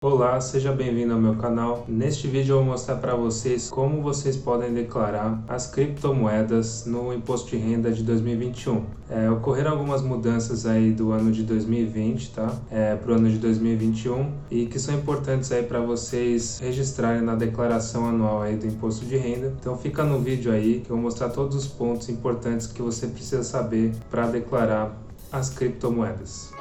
Olá, seja bem-vindo ao meu canal. Neste vídeo eu vou mostrar para vocês como vocês podem declarar as criptomoedas no imposto de renda de 2021. Ocorreram algumas mudanças aí do ano de 2020, tá? Para o ano de 2021 e que são importantes aí para vocês registrarem na declaração anual aí do imposto de renda. Então fica no vídeo aí que eu vou mostrar todos os pontos importantes que você precisa saber para declarar as criptomoedas.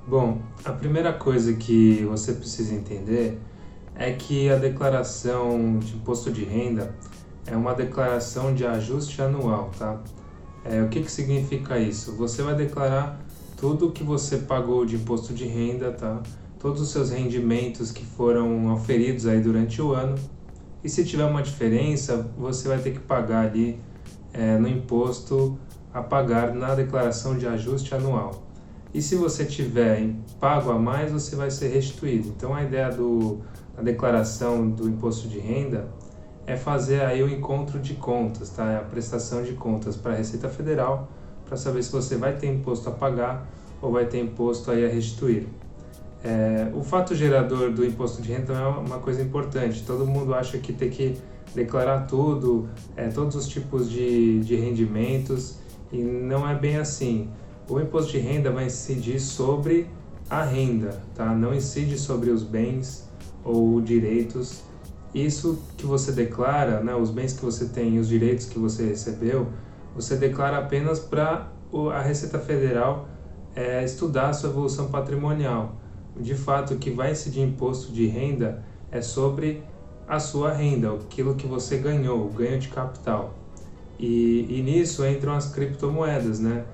Bom, a primeira coisa que você precisa entender é que a declaração de imposto de renda é uma declaração de ajuste anual, tá? O que significa isso? Você vai declarar tudo que você pagou de imposto de renda, tá? Todos os seus rendimentos que foram auferidos aí durante o ano. E se tiver uma diferença, você vai ter que pagar ali no imposto a pagar na declaração de ajuste anual. E se você tiver pago a mais, você vai ser restituído. Então a ideia da declaração do imposto de renda é fazer aí o encontro de contas, tá? A prestação de contas para a Receita Federal, para saber se você vai ter imposto a pagar ou vai ter imposto aí a restituir. O fato gerador do imposto de renda é uma coisa importante. Todo mundo acha que tem que declarar tudo, todos os tipos de rendimentos, e não é bem assim. O imposto de renda vai incidir sobre a renda, tá? Não incide sobre os bens ou direitos. Isso que você declara, né, os bens que você tem e os direitos que você recebeu, você declara apenas para a Receita Federal estudar a sua evolução patrimonial. De fato, o que vai incidir imposto de renda é sobre a sua renda, aquilo que você ganhou, o ganho de capital. E nisso entram as criptomoedas, né?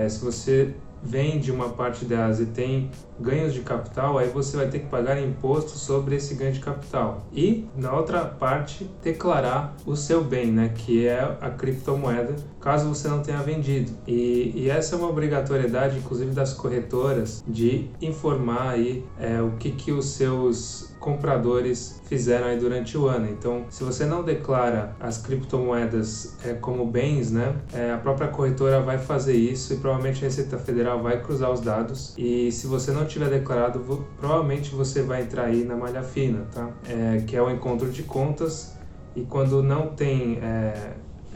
Se você vende uma parte delas e tem ganhos de capital, aí você vai ter que pagar imposto sobre esse ganho de capital. E, na outra parte, declarar o seu bem, né, que é a criptomoeda, caso você não tenha vendido. E essa é uma obrigatoriedade, inclusive, das corretoras, de informar aí o que os seus compradores fizeram aí durante o ano. Então, se você não declara as criptomoedas como bens, né, a própria corretora vai fazer isso e provavelmente a Receita Federal vai cruzar os dados. E se você não tiver declarado, provavelmente você vai entrar aí na malha fina, tá? Que é o encontro de contas, e quando não tem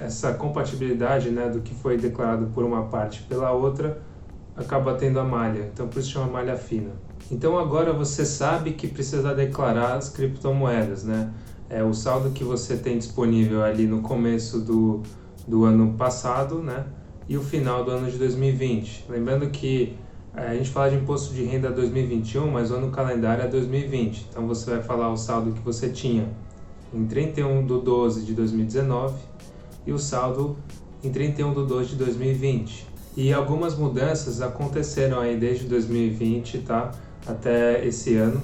essa compatibilidade, né, do que foi declarado por uma parte pela outra, acaba tendo a malha. Então, por isso chama malha fina. Então agora você sabe que precisa declarar as criptomoedas, né? O saldo que você tem disponível ali no começo do ano passado, né? E o final do ano de 2020. Lembrando que a gente fala de imposto de renda 2021, mas o ano calendário é 2020. Então você vai falar o saldo que você tinha em 31/12 de 2019 e o saldo em 31/12 de 2020. E algumas mudanças aconteceram aí desde 2020, tá? Até esse ano,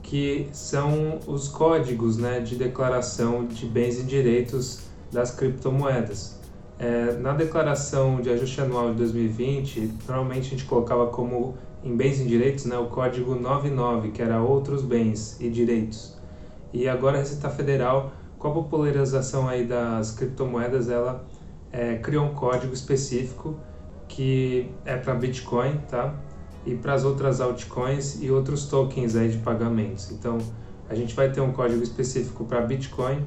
que são os códigos, né, de declaração de bens e direitos das criptomoedas. Na declaração de ajuste anual de 2020, normalmente a gente colocava como em bens e direitos, né, o código 99, que era outros bens e direitos. E agora a Receita Federal, com a popularização aí das criptomoedas, ela criou um código específico que é para Bitcoin, tá? E para as outras altcoins e outros tokens aí de pagamentos. Então, a gente vai ter um código específico para Bitcoin,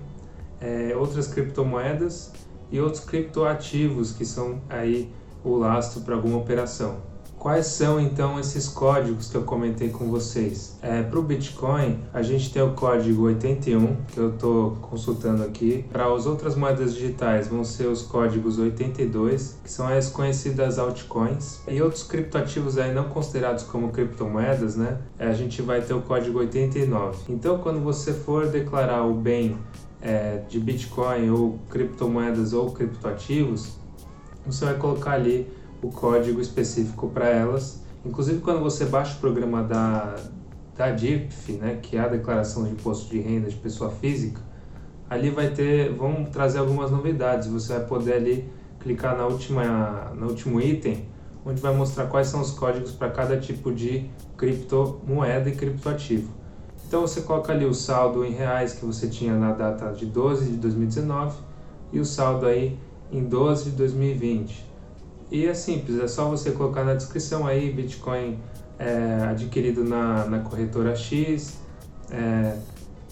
outras criptomoedas e outros criptoativos que são aí o lastro para alguma operação. Quais são então esses códigos que eu comentei com vocês? Para o Bitcoin, a gente tem o código 81, que eu estou consultando aqui. Para as outras moedas digitais, vão ser os códigos 82, que são as conhecidas altcoins. E outros criptoativos aí não considerados como criptomoedas, né? A gente vai ter o código 89. Então, quando você for declarar o bem de Bitcoin ou criptomoedas ou criptoativos, você vai colocar ali o código específico para elas. Inclusive, quando você baixa o programa da DIRPF, né, que é a Declaração de Imposto de Renda de Pessoa Física, ali vão trazer algumas novidades. Você vai poder ali clicar no último item, onde vai mostrar quais são os códigos para cada tipo de criptomoeda e criptoativo. Então você coloca ali o saldo em reais que você tinha na data de 12 de 2019 e o saldo aí em 12 de 2020. E é simples, é só você colocar na descrição aí Bitcoin adquirido na corretora X,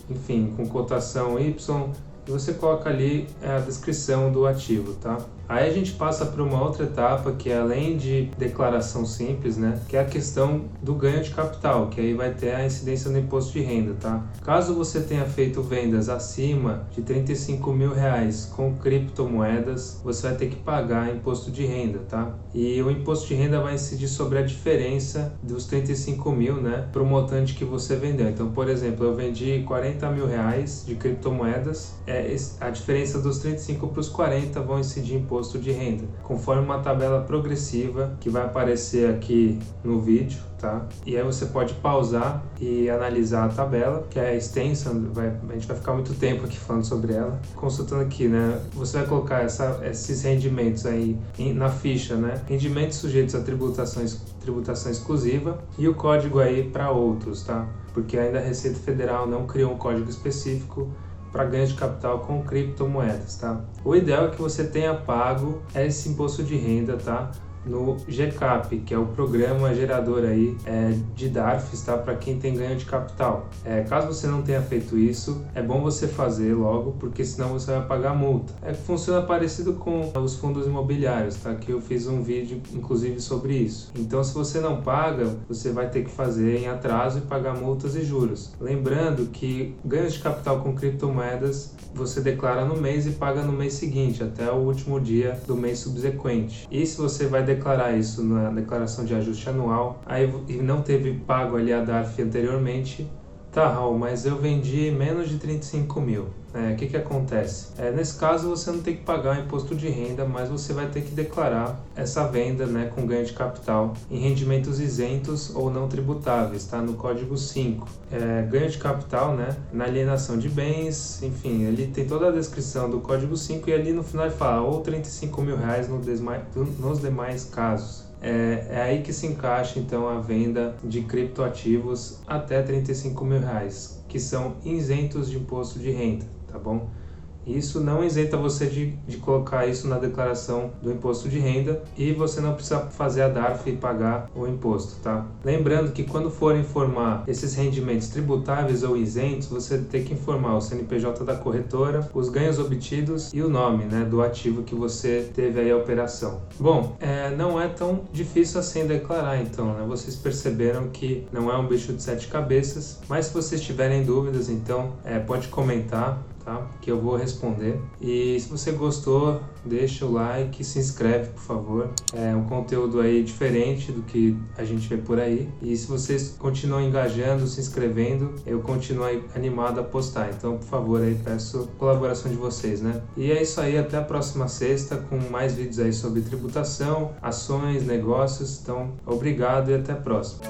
enfim, com cotação Y, e você coloca ali a descrição do ativo, tá? Aí a gente passa para uma outra etapa que é além de declaração simples, né? Que é a questão do ganho de capital, que aí vai ter a incidência no imposto de renda, tá? Caso você tenha feito vendas acima de R$35 mil com criptomoedas, você vai ter que pagar imposto de renda, tá? E o imposto de renda vai incidir sobre a diferença dos 35 mil, né? Para o montante que você vendeu. Então, por exemplo, eu vendi R$40 mil de criptomoedas, a diferença dos 35 para os 40 vão incidir imposto de renda, conforme uma tabela progressiva que vai aparecer aqui no vídeo, tá? E aí você pode pausar e analisar a tabela, que é extensa, a gente vai ficar muito tempo aqui falando sobre ela. Consultando aqui, né? Você vai colocar esses rendimentos aí na ficha, né? Rendimentos sujeitos a tributação exclusiva e o código aí para outros, tá? Porque ainda a Receita Federal não criou um código específico para ganho de capital com criptomoedas, tá? O ideal é que você tenha pago esse imposto de renda, tá? No GCAP, que é o programa gerador aí de DARFs, tá? Para quem tem ganho de capital. Caso você não tenha feito isso, é bom você fazer logo, porque senão você vai pagar multa. Funciona parecido com os fundos imobiliários, tá? Que eu fiz um vídeo, inclusive, sobre isso. Então, se você não paga, você vai ter que fazer em atraso e pagar multas e juros. Lembrando que ganhos de capital com criptomoedas você declara no mês e paga no mês seguinte, até o último dia do mês subsequente. E se você vai declarar isso na declaração de ajuste anual, aí e não teve pago ali a DARF anteriormente, tá, Raul, mas eu vendi menos de 35 mil. O que acontece? Nesse caso você não tem que pagar o imposto de renda, mas você vai ter que declarar essa venda, né, com ganho de capital em rendimentos isentos ou não tributáveis, tá? No código 5. Ganho de capital, né, na alienação de bens, enfim, ele tem toda a descrição do código 5 e ali no final ele fala ou R$35 mil nos demais casos. É aí que se encaixa então a venda de criptoativos até R$35 mil, que são isentos de imposto de renda, tá bom? Isso não isenta você de colocar isso na declaração do imposto de renda e você não precisa fazer a DARF e pagar o imposto, tá? Lembrando que quando for informar esses rendimentos tributáveis ou isentos, você tem que informar o CNPJ da corretora, os ganhos obtidos e o nome, né, do ativo que você teve aí a operação. Bom, não é tão difícil assim declarar então, né? Vocês perceberam que não é um bicho de 7 cabeças, mas se vocês tiverem dúvidas, então pode comentar, tá? Que eu vou responder. E se você gostou, deixa o like, se inscreve, por favor. É um conteúdo aí diferente do que a gente vê por aí. E se vocês continuam engajando, se inscrevendo, eu continuo aí animado a postar. Então, por favor, aí peço colaboração de vocês, né? E é isso aí, até a próxima sexta com mais vídeos aí sobre tributação, ações, negócios. Então, obrigado e até a próxima.